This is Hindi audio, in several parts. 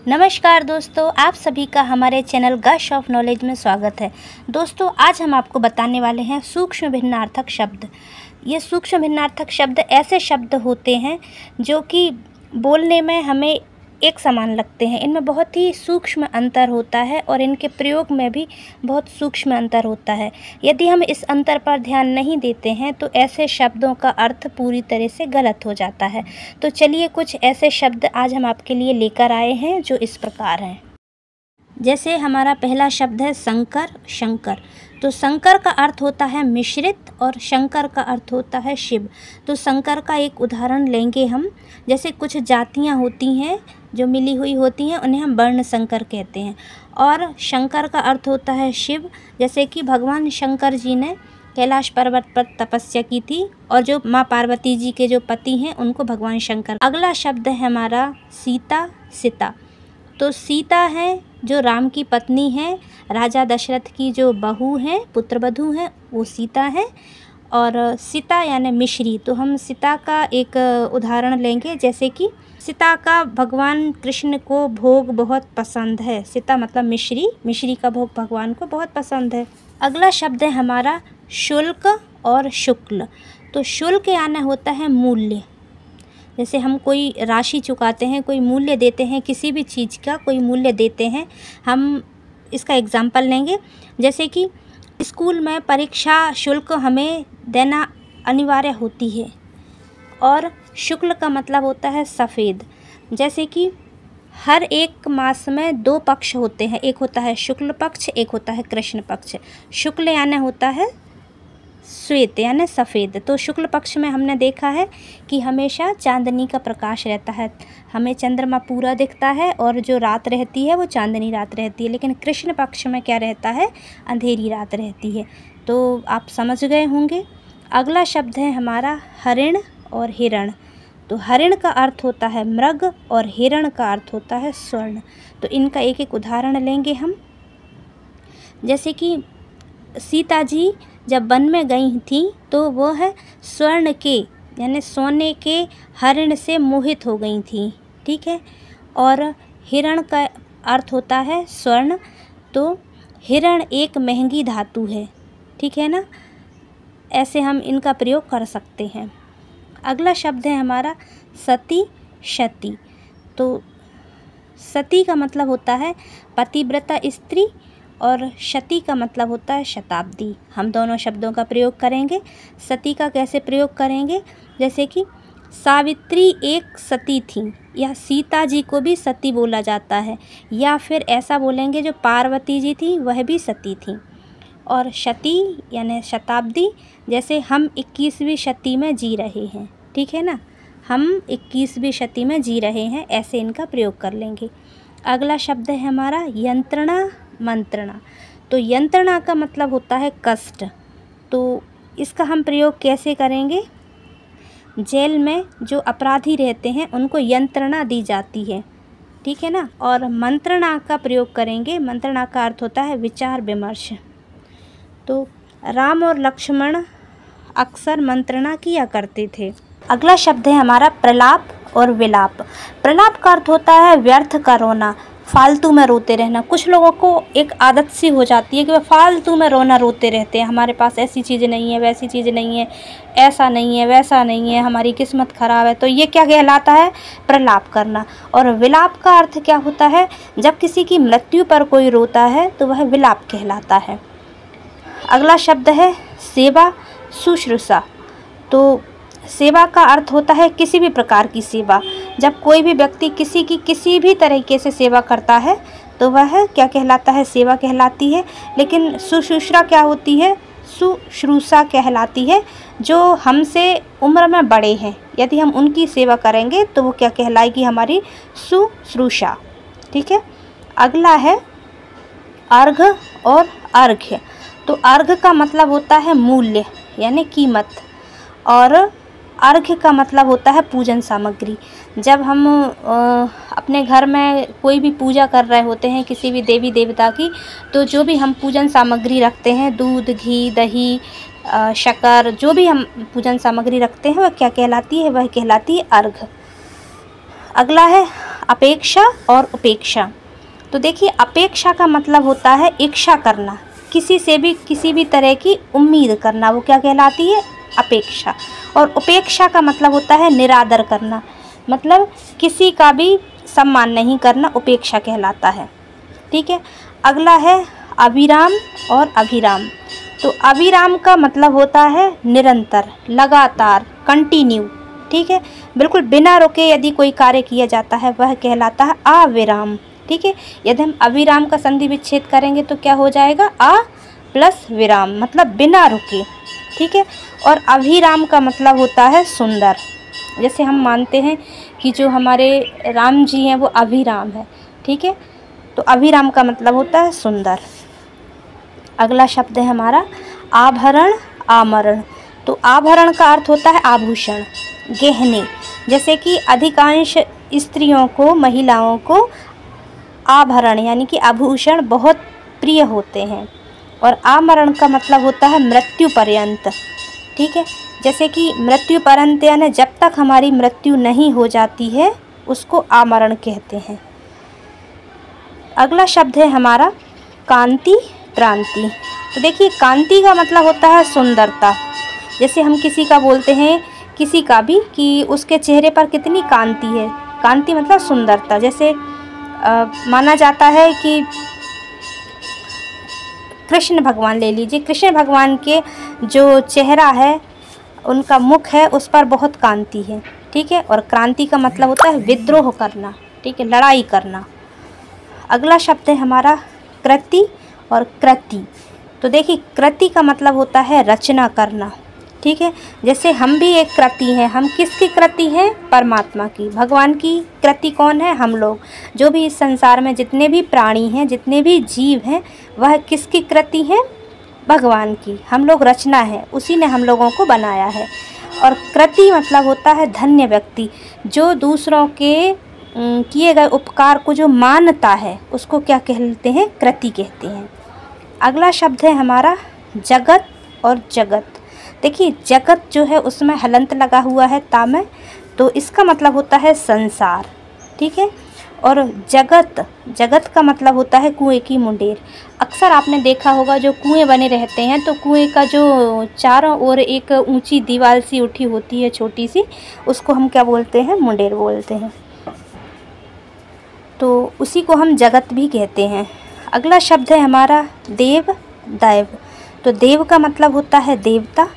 नमस्कार दोस्तों, आप सभी का हमारे चैनल गश ऑफ नॉलेज में स्वागत है। दोस्तों, आज हम आपको बताने वाले हैं सूक्ष्म भिन्नार्थक शब्द। ये सूक्ष्म भिन्नार्थक शब्द ऐसे शब्द होते हैं जो कि बोलने में हमें एक समान लगते हैं। इनमें बहुत ही सूक्ष्म अंतर होता है और इनके प्रयोग में भी बहुत सूक्ष्म अंतर होता है। यदि हम इस अंतर पर ध्यान नहीं देते हैं तो ऐसे शब्दों का अर्थ पूरी तरह से गलत हो जाता है। तो चलिए कुछ ऐसे शब्द आज हम आपके लिए लेकर आए हैं जो इस प्रकार हैं। जैसे हमारा पहला शब्द है संकर, शंकर। तो संकर का अर्थ होता है मिश्रित और शंकर का अर्थ होता है शिव। तो संकर का एक उदाहरण लेंगे हम। जैसे कुछ जातियां होती हैं जो मिली हुई होती हैं, उन्हें हम वर्ण संकर कहते हैं। और शंकर का अर्थ होता है शिव। जैसे कि भगवान शंकर जी ने कैलाश पर्वत पर तपस्या की थी और जो माँ पार्वती जी के जो पति हैं उनको भगवान शंकर। अगला शब्द है हमारा सीता, सीता। तो सीता है जो राम की पत्नी है, राजा दशरथ की जो बहू हैं, पुत्रवधू हैं, वो सीता है। और सीता यानी मिश्री। तो हम सीता का एक उदाहरण लेंगे। जैसे कि सीता का भगवान कृष्ण को भोग बहुत पसंद है। सीता मतलब मिश्री, मिश्री का भोग भगवान को बहुत पसंद है। अगला शब्द है हमारा शुल्क और शुक्ल। तो शुल्क यानी होता है मूल्य। जैसे हम कोई राशि चुकाते हैं, कोई मूल्य देते हैं, किसी भी चीज़ का कोई मूल्य देते हैं। हम इसका एग्जाम्पल लेंगे। जैसे कि स्कूल में परीक्षा शुल्क हमें देना अनिवार्य होती है। और शुक्ल का मतलब होता है सफ़ेद। जैसे कि हर एक मास में दो पक्ष होते हैं, एक होता है शुक्ल पक्ष, एक होता है कृष्ण पक्ष। शुक्ल यानी होता है श्वेत यानी सफ़ेद। तो शुक्ल पक्ष में हमने देखा है कि हमेशा चांदनी का प्रकाश रहता है, हमें चंद्रमा पूरा दिखता है और जो रात रहती है वो चांदनी रात रहती है। लेकिन कृष्ण पक्ष में क्या रहता है, अंधेरी रात रहती है। तो आप समझ गए होंगे। अगला शब्द है हमारा हरिण और हिरण। तो हरिण का अर्थ होता है मृग और हिरण का अर्थ होता है स्वर्ण। तो इनका एक एक उदाहरण लेंगे हम। जैसे कि सीता जी जब वन में गई थी तो वह स्वर्ण के यानी सोने के हरिण से मोहित हो गई थी, ठीक है। और हिरण का अर्थ होता है स्वर्ण। तो हिरण एक महंगी धातु है, ठीक है ना। ऐसे हम इनका प्रयोग कर सकते हैं। अगला शब्द है हमारा सती, शती। तो सती का मतलब होता है पतिव्रता स्त्री और शती का मतलब होता है शताब्दी। हम दोनों शब्दों का प्रयोग करेंगे। सती का कैसे प्रयोग करेंगे, जैसे कि सावित्री एक सती थी, या सीता जी को भी सती बोला जाता है। या फिर ऐसा बोलेंगे जो पार्वती जी थी वह भी सती थी। और शती यानी शताब्दी, जैसे हम 21वीं शती में जी रहे हैं, ठीक है ना। हम 21वीं शती में जी रहे हैं, ऐसे इनका प्रयोग कर लेंगे। अगला शब्द है हमारा यंत्रणा, मंत्रणा। तो यंत्रणा का मतलब होता है कष्ट। तो इसका हम प्रयोग कैसे करेंगे, जेल में जो अपराधी रहते हैं उनको यंत्रणा दी जाती है, ठीक है ना। और मंत्रणा का प्रयोग करेंगे। मंत्रणा का अर्थ होता है विचार विमर्श। तो राम और लक्ष्मण अक्सर मंत्रणा किया करते थे। अगला शब्द है हमारा प्रलाप और विलाप। प्रलाप का अर्थ होता है व्यर्थ का रोना, फालतू में रोते रहना। कुछ लोगों को एक आदत सी हो जाती है कि वह फालतू में रोना रोते रहते हैं। हमारे पास ऐसी चीज़ नहीं है, वैसी चीज़ नहीं है, ऐसा नहीं है, वैसा नहीं है, हमारी किस्मत ख़राब है। तो ये क्या कहलाता है, प्रलाप करना। और विलाप का अर्थ क्या होता है, जब किसी की मृत्यु पर कोई रोता है तो वह विलाप कहलाता है। अगला शब्द है सेवा, शुश्रूषा। तो सेवा का अर्थ होता है किसी भी प्रकार की सेवा। जब कोई भी व्यक्ति किसी की किसी भी तरीके से सेवा करता है तो वह क्या कहलाता है, सेवा कहलाती है। लेकिन शुश्रूषा क्या होती है, शुश्रूषा कहलाती है जो हमसे उम्र में बड़े हैं, यदि हम उनकी सेवा करेंगे तो वो क्या कहलाएगी, हमारी शुश्रूषा, ठीक है। अगला है अर्घ्य और अर्घ्य। तो अर्घ्य का मतलब होता है मूल्य यानी कीमत, और अर्घ्य का मतलब होता है पूजन सामग्री। जब हम अपने घर में कोई भी पूजा कर रहे होते हैं किसी भी देवी देवता की, तो जो भी हम पूजन सामग्री रखते हैं, दूध, घी, दही, शक्कर, जो भी हम पूजन सामग्री रखते हैं वह क्या कहलाती है, वह कहलाती है अर्घ्य। अगला है अपेक्षा और उपेक्षा। तो देखिए अपेक्षा का मतलब होता है इच्छा करना, किसी से भी किसी भी तरह की उम्मीद करना, वो क्या कहलाती है? अपेक्षा। और उपेक्षा का मतलब होता है निरादर करना, मतलब किसी का भी सम्मान नहीं करना, उपेक्षा कहलाता है। ठीक है, अगला है अविराम और अभिराम। तो अविराम का मतलब होता है निरंतर, लगातार, कंटिन्यू। ठीक है, बिल्कुल बिना रुके यदि कोई कार्य किया जाता है वह कहलाता है अविराम। ठीक है, यदि हम अविराम का संधि विच्छेद करेंगे तो क्या हो जाएगा? अ प्लस विराम, मतलब बिना रुके। ठीक है, और अभिराम का मतलब होता है सुंदर। जैसे हम मानते हैं कि जो हमारे राम जी हैं वो अभिराम है। ठीक है, तो अभिराम का मतलब होता है सुंदर। अगला शब्द है हमारा आभरण, आमरण। तो आभरण का अर्थ होता है आभूषण, गहने। जैसे कि अधिकांश स्त्रियों को, महिलाओं को आभरण यानी कि आभूषण बहुत प्रिय होते हैं। और आमरण का मतलब होता है मृत्यु पर्यंत। ठीक है, जैसे कि मृत्यु पर्यंत यानी जब तक हमारी मृत्यु नहीं हो जाती है उसको आमरण कहते हैं। अगला शब्द है हमारा कांति, क्रांति। तो देखिए कांति का मतलब होता है सुंदरता। जैसे हम किसी का बोलते हैं, किसी का भी, कि उसके चेहरे पर कितनी कांति है। कांति मतलब सुंदरता। जैसे माना जाता है कि कृष्ण भगवान ले लीजिए, कृष्ण भगवान के जो चेहरा है, उनका मुख है, उस पर बहुत कांति है। ठीक है, और क्रांति का मतलब होता है विद्रोह करना। ठीक है, लड़ाई करना। अगला शब्द है हमारा कृति और कृति। तो देखिए कृति का मतलब होता है रचना करना। ठीक है, जैसे हम भी एक कृति हैं। हम किसकी कृति हैं? परमात्मा की, भगवान की कृति। कौन है? हम लोग। जो भी इस संसार में जितने भी प्राणी हैं, जितने भी जीव हैं, वह किसकी कृति हैं? भगवान की। हम लोग रचना है, उसी ने हम लोगों को बनाया है। और कृति मतलब होता है धन्य व्यक्ति, जो दूसरों के किए गए उपकार को जो मानता है उसको क्या कहते हैं? कृति कहते हैं। अगला शब्द है हमारा जगत और जगत। देखिए जगत जो है उसमें हलंत लगा हुआ है ता में, तो इसका मतलब होता है संसार। ठीक है, और जगत, जगत का मतलब होता है कुएं की मुंडेर। अक्सर आपने देखा होगा जो कुएं बने रहते हैं, तो कुएं का जो चारों ओर एक ऊंची दीवार सी उठी होती है छोटी सी, उसको हम क्या बोलते हैं? मुंडेर बोलते हैं। तो उसी को हम जगत भी कहते हैं। अगला शब्द है हमारा देव, दैव। तो देव का मतलब होता है देवता।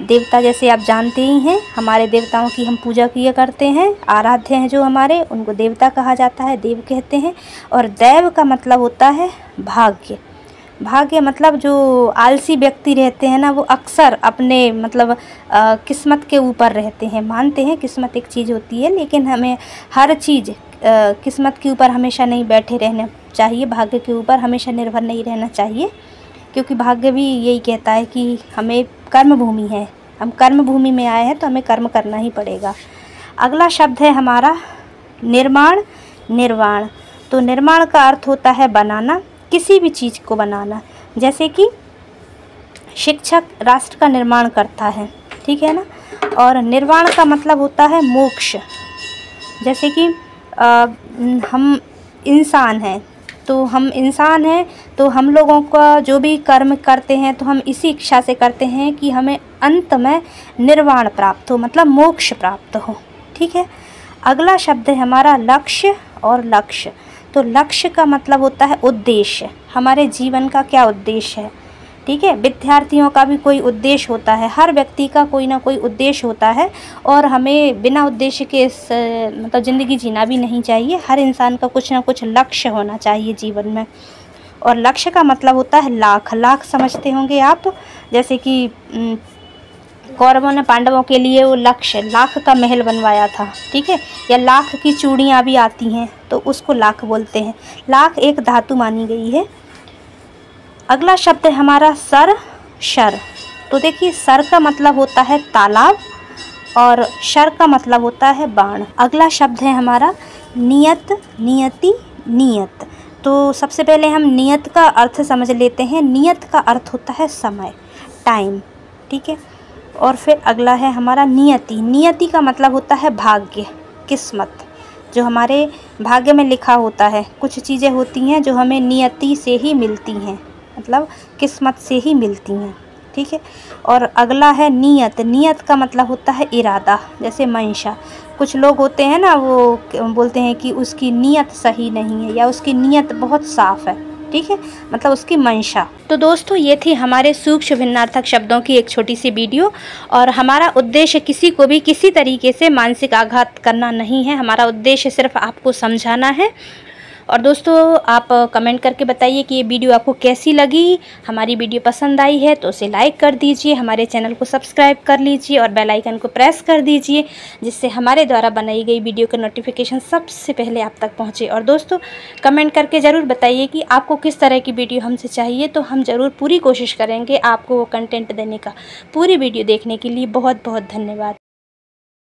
देवता जैसे आप जानते ही हैं, हमारे देवताओं की हम पूजा किया करते हैं, आराध्य हैं जो हमारे, उनको देवता कहा जाता है, देव कहते हैं। और दैव का मतलब होता है भाग्य। भाग्य मतलब जो आलसी व्यक्ति रहते हैं ना, वो अक्सर अपने मतलब किस्मत के ऊपर रहते हैं। मानते हैं किस्मत एक चीज़ होती है, लेकिन हमें हर चीज़ किस्मत के ऊपर हमेशा नहीं बैठे रहना चाहिए, भाग्य के ऊपर हमेशा निर्भर नहीं रहना चाहिए, क्योंकि भाग्य भी यही कहता है कि हमें कर्म भूमि है, हम कर्म भूमि में आए हैं तो हमें कर्म करना ही पड़ेगा। अगला शब्द है हमारा निर्माण, निर्वाण। तो निर्माण का अर्थ होता है बनाना, किसी भी चीज़ को बनाना। जैसे कि शिक्षक राष्ट्र का निर्माण करता है, ठीक है ना। और निर्वाण का मतलब होता है मोक्ष। जैसे कि हम इंसान हैं, तो हम इंसान हैं तो हम लोगों का जो भी कर्म करते हैं तो हम इसी इच्छा से करते हैं कि हमें अंत में निर्वाण प्राप्त हो, मतलब मोक्ष प्राप्त हो। ठीक है, अगला शब्द है हमारा लक्ष्य और लक्ष्य। तो लक्ष्य का मतलब होता है उद्देश्य, हमारे जीवन का क्या उद्देश्य है। ठीक है, विद्यार्थियों का भी कोई उद्देश्य होता है, हर व्यक्ति का कोई ना कोई उद्देश्य होता है, और हमें बिना उद्देश्य के मतलब ज़िंदगी जीना भी नहीं चाहिए। हर इंसान का कुछ ना कुछ लक्ष्य होना चाहिए जीवन में। और लक्ष्य का मतलब होता है लाख। लाख समझते होंगे आप, जैसे कि कौरवों ने पांडवों के लिए वो लक्ष्य लाख का महल बनवाया था। ठीक है, या लाख की चूड़ियाँ भी आती हैं तो उसको लाख बोलते हैं। लाख एक धातु मानी गई है। अगला शब्द है हमारा सर, शर। तो देखिए सर का मतलब होता है तालाब और शर का मतलब होता है बाण। अगला शब्द है हमारा नियत, नियति, नियत। तो सबसे पहले हम नियत का अर्थ समझ लेते हैं। नियत का अर्थ होता है समय, टाइम। ठीक है, और फिर अगला है हमारा नियति। नियति का मतलब होता है भाग्य, किस्मत। जो हमारे भाग्य में लिखा होता है। कुछ चीज़ें होती हैं जो हमें नियति से ही मिलती हैं, मतलब किस्मत से ही मिलती हैं, ठीक है। और अगला है नियत। नियत का मतलब होता है इरादा, जैसे मंशा। कुछ लोग होते हैं ना, वो बोलते हैं कि उसकी नियत सही नहीं है या उसकी नियत बहुत साफ़ है, ठीक है, मतलब उसकी मंशा। तो दोस्तों, ये थी हमारे सूक्ष्म भिन्नार्थक शब्दों की एक छोटी सी वीडियो। और हमारा उद्देश्य किसी को भी किसी तरीके से मानसिक आघात करना नहीं है। हमारा उद्देश्य सिर्फ आपको समझाना है। और दोस्तों, आप कमेंट करके बताइए कि ये वीडियो आपको कैसी लगी। हमारी वीडियो पसंद आई है तो उसे लाइक कर दीजिए, हमारे चैनल को सब्सक्राइब कर लीजिए और बेल आइकन को प्रेस कर दीजिए, जिससे हमारे द्वारा बनाई गई वीडियो का नोटिफिकेशन सबसे पहले आप तक पहुंचे। और दोस्तों, कमेंट करके ज़रूर बताइए कि आपको किस तरह की वीडियो हमसे चाहिए, तो हम ज़रूर पूरी कोशिश करेंगे आपको वो कंटेंट देने का। पूरी वीडियो देखने के लिए बहुत बहुत धन्यवाद।